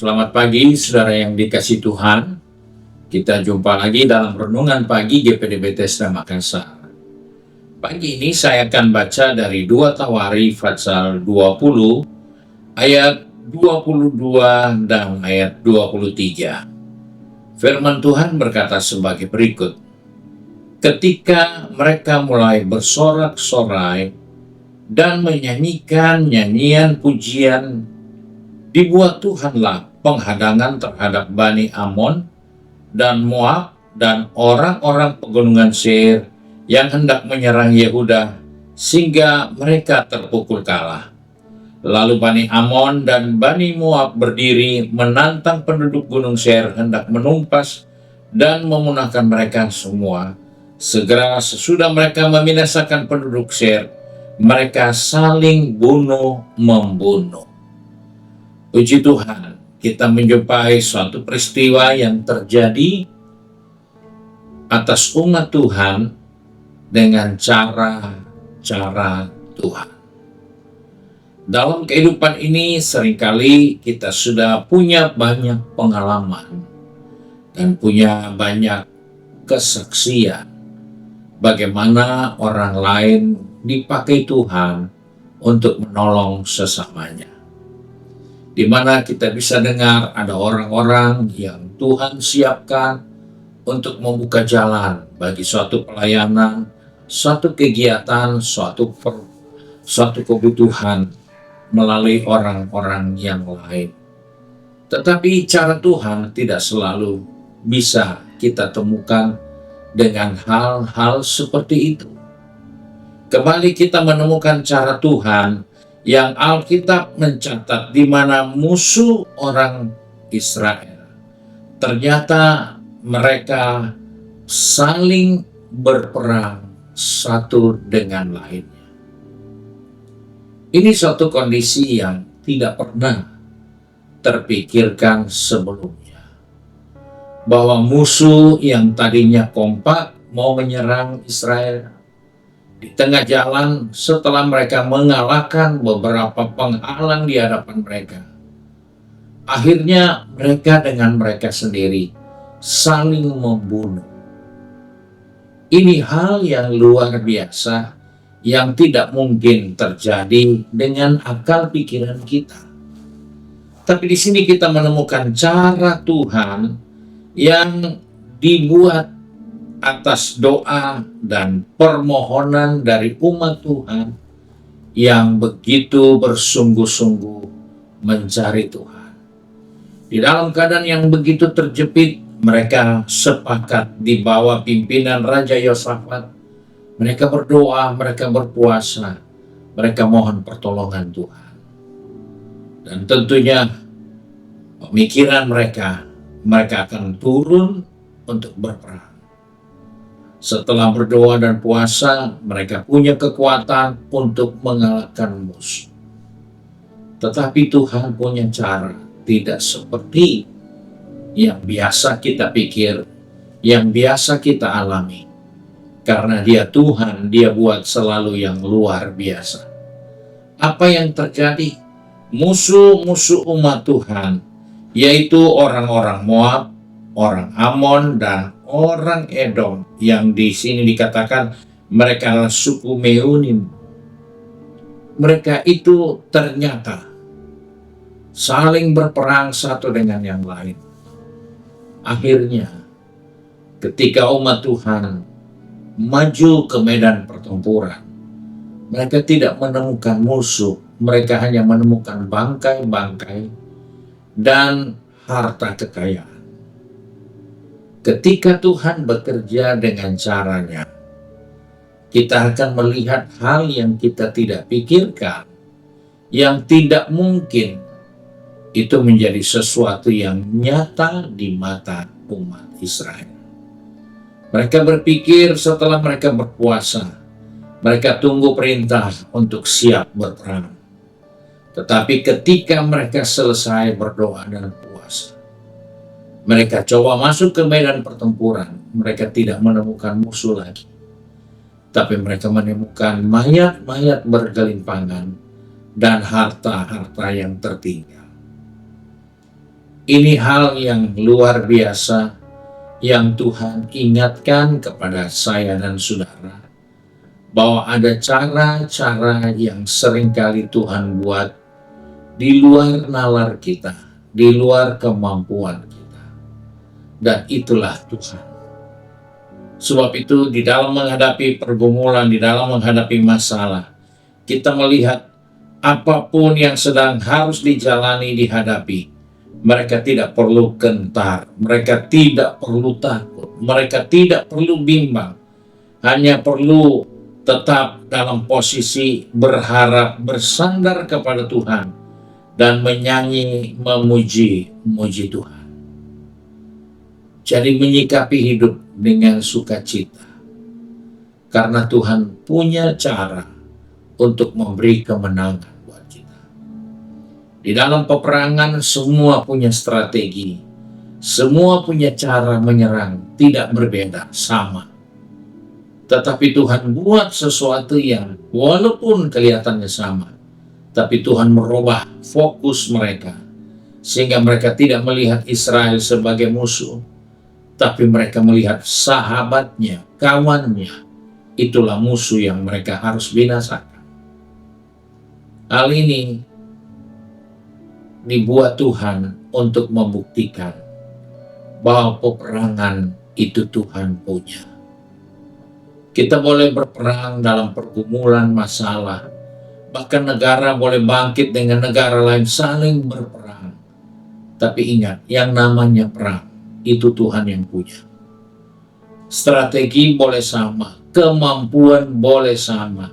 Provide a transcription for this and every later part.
Selamat pagi, saudara yang dikasih Tuhan. Kita jumpa lagi dalam renungan pagi GPD Bethesda Makassar. Pagi ini saya akan baca dari 2 Tawari pasal 20 ayat 22 dan ayat 23. Firman Tuhan berkata sebagai berikut. Ketika mereka mulai bersorak-sorai dan menyanyikan nyanyian pujian, dibuat Tuhanlah penghadangan terhadap Bani Amon dan Moab dan orang-orang pegunungan Seir yang hendak menyerang Yehuda sehingga mereka terpukul kalah. Lalu Bani Amon dan Bani Moab berdiri menantang penduduk gunung Seir hendak menumpas dan memunahkan mereka semua. Segera sesudah mereka membinasakan penduduk Seir, mereka saling bunuh-membunuh. Puji Tuhan, kita menjumpai suatu peristiwa yang terjadi atas umat Tuhan dengan cara Tuhan. Dalam kehidupan ini seringkali kita sudah punya banyak pengalaman dan punya banyak kesaksian bagaimana orang lain dipakai Tuhan untuk menolong sesamanya. Di mana kita bisa dengar ada orang-orang yang Tuhan siapkan untuk membuka jalan bagi suatu pelayanan, suatu kegiatan, suatu kebutuhan melalui orang-orang yang lain. Tetapi cara Tuhan tidak selalu bisa kita temukan dengan hal-hal seperti itu. Kembali kita menemukan cara Tuhan yang Alkitab mencatat di mana musuh orang Israel ternyata mereka saling berperang satu dengan lainnya. Ini suatu kondisi yang tidak pernah terpikirkan sebelumnya, bahwa musuh yang tadinya kompak mau menyerang Israel, di tengah jalan setelah mereka mengalahkan beberapa penghalang di hadapan mereka, akhirnya mereka dengan mereka sendiri saling membunuh. Ini hal yang luar biasa yang tidak mungkin terjadi dengan akal pikiran kita. Tapi di sini kita menemukan cara Tuhan yang dibuat atas doa dan permohonan dari umat Tuhan yang begitu bersungguh-sungguh mencari Tuhan. Di dalam keadaan yang begitu terjepit, mereka sepakat di bawah pimpinan Raja Yosafat. Mereka berdoa, mereka berpuasa, mereka mohon pertolongan Tuhan. Dan tentunya pemikiran mereka akan turun untuk berperang. Setelah berdoa dan puasa, mereka punya kekuatan untuk mengalahkan musuh. Tetapi Tuhan punya cara, tidak seperti yang biasa kita pikir, yang biasa kita alami. Karena Dia Tuhan, Dia buat selalu yang luar biasa. Apa yang terjadi? Musuh-musuh umat Tuhan, yaitu orang-orang Moab, orang Amon, dan orang Edom, yang di sini dikatakan mereka adalah suku Meunim. Mereka itu ternyata saling berperang satu dengan yang lain. Akhirnya, ketika umat Tuhan maju ke medan pertempuran, mereka tidak menemukan musuh, mereka hanya menemukan bangkai-bangkai dan harta kekayaan. Ketika Tuhan bekerja dengan caranya, kita akan melihat hal yang kita tidak pikirkan, yang tidak mungkin, itu menjadi sesuatu yang nyata di mata umat Israel. Mereka berpikir setelah mereka berpuasa, mereka tunggu perintah untuk siap berperang. Tetapi ketika mereka selesai berdoa dan puasa, mereka coba masuk ke medan pertempuran, mereka tidak menemukan musuh lagi. Tapi mereka menemukan mayat-mayat bergelimpangan dan harta-harta yang tertinggal. Ini hal yang luar biasa yang Tuhan ingatkan kepada saya dan saudara, bahwa ada cara-cara yang seringkali Tuhan buat di luar nalar kita, di luar kemampuan kita. Dan itulah Tuhan. Sebab itu di dalam menghadapi pergumulan, di dalam menghadapi masalah, kita melihat apapun yang sedang harus dijalani, dihadapi, mereka tidak perlu gentar, mereka tidak perlu takut, mereka tidak perlu bimbang, hanya perlu tetap dalam posisi berharap, bersandar kepada Tuhan, dan menyanyi, memuji Tuhan. Jadi menyikapi hidup dengan sukacita, karena Tuhan punya cara untuk memberi kemenangan buat kita. Di dalam peperangan semua punya strategi, semua punya cara menyerang, tidak berbeda, sama. Tetapi Tuhan buat sesuatu yang walaupun kelihatannya sama, tapi Tuhan merubah fokus mereka, sehingga mereka tidak melihat Israel sebagai musuh, tapi mereka melihat sahabatnya, kawannya. Itulah musuh yang mereka harus binasakan. Hal ini dibuat Tuhan untuk membuktikan bahwa peperangan itu Tuhan punya. Kita boleh berperang dalam pergumulan masalah, bahkan negara boleh bangkit dengan negara lain saling berperang. Tapi ingat, yang namanya perang itu Tuhan yang punya. Strategi boleh sama, kemampuan boleh sama,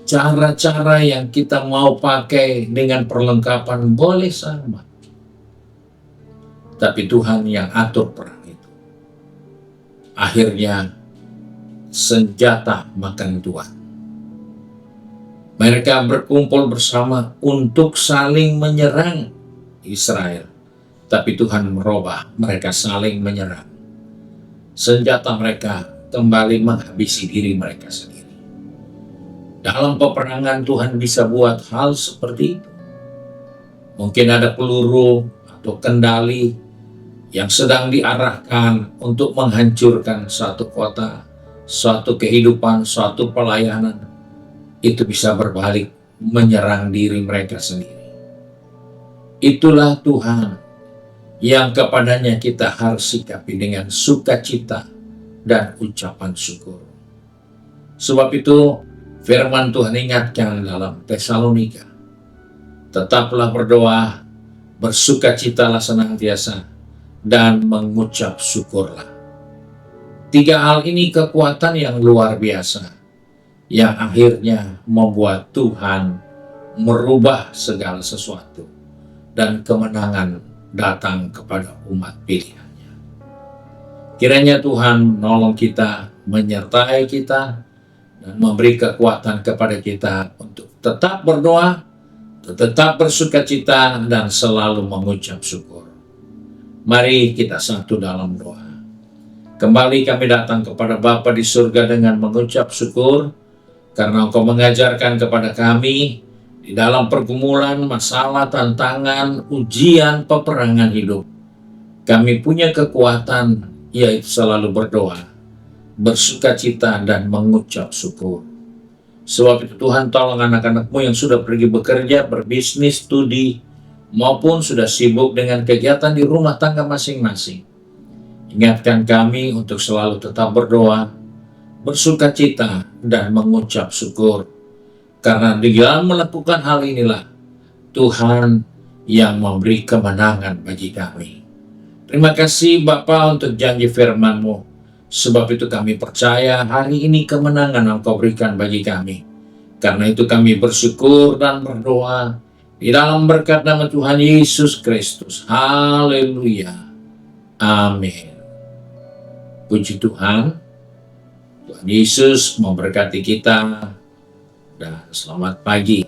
cara-cara yang kita mau pakai dengan perlengkapan boleh sama, tapi Tuhan yang atur perang itu. Akhirnya senjata makan tuan. Mereka berkumpul bersama untuk saling menyerang Israel, tapi Tuhan merubah mereka saling menyerang. Senjata mereka kembali menghabisi diri mereka sendiri. Dalam peperangan Tuhan bisa buat hal seperti itu. Mungkin ada peluru atau kendali yang sedang diarahkan untuk menghancurkan satu kota, suatu kehidupan, suatu pelayanan. Itu bisa berbalik menyerang diri mereka sendiri. Itulah Tuhan yang kepadanya kita harus sikapi dengan sukacita dan ucapan syukur. Sebab itu firman Tuhan ingatkan dalam Tesalonika, tetaplah berdoa, bersukacitalah senantiasa, dan mengucap syukurlah. 3 hal ini kekuatan yang luar biasa, yang akhirnya membuat Tuhan merubah segala sesuatu, dan kemenangan datang kepada umat pilihannya. Kiranya Tuhan menolong kita, menyertai kita, dan memberi kekuatan kepada kita untuk tetap berdoa, tetap bersukacita, dan selalu mengucap syukur. Mari kita satu dalam doa. Kembali kami datang kepada Bapa di surga dengan mengucap syukur, karena Engkau mengajarkan kepada kami di dalam pergumulan, masalah, tantangan, ujian, peperangan hidup, kami punya kekuatan, yaitu selalu berdoa, bersukacita, dan mengucap syukur. Sebab itu Tuhan, tolong anak-anak-Mu yang sudah pergi bekerja, berbisnis, studi, maupun sudah sibuk dengan kegiatan di rumah tangga masing-masing. Ingatkan kami untuk selalu tetap berdoa, bersukacita, dan mengucap syukur. Karena di dalam melakukan hal inilah Tuhan yang memberi kemenangan bagi kami. Terima kasih Bapa untuk janji firman-Mu. Sebab itu kami percaya hari ini kemenangan Engkau berikan bagi kami. Karena itu kami bersyukur dan berdoa di dalam berkat nama Tuhan Yesus Kristus. Haleluya. Amin. Puji Tuhan. Tuhan Yesus memberkati kita. Dan selamat pagi.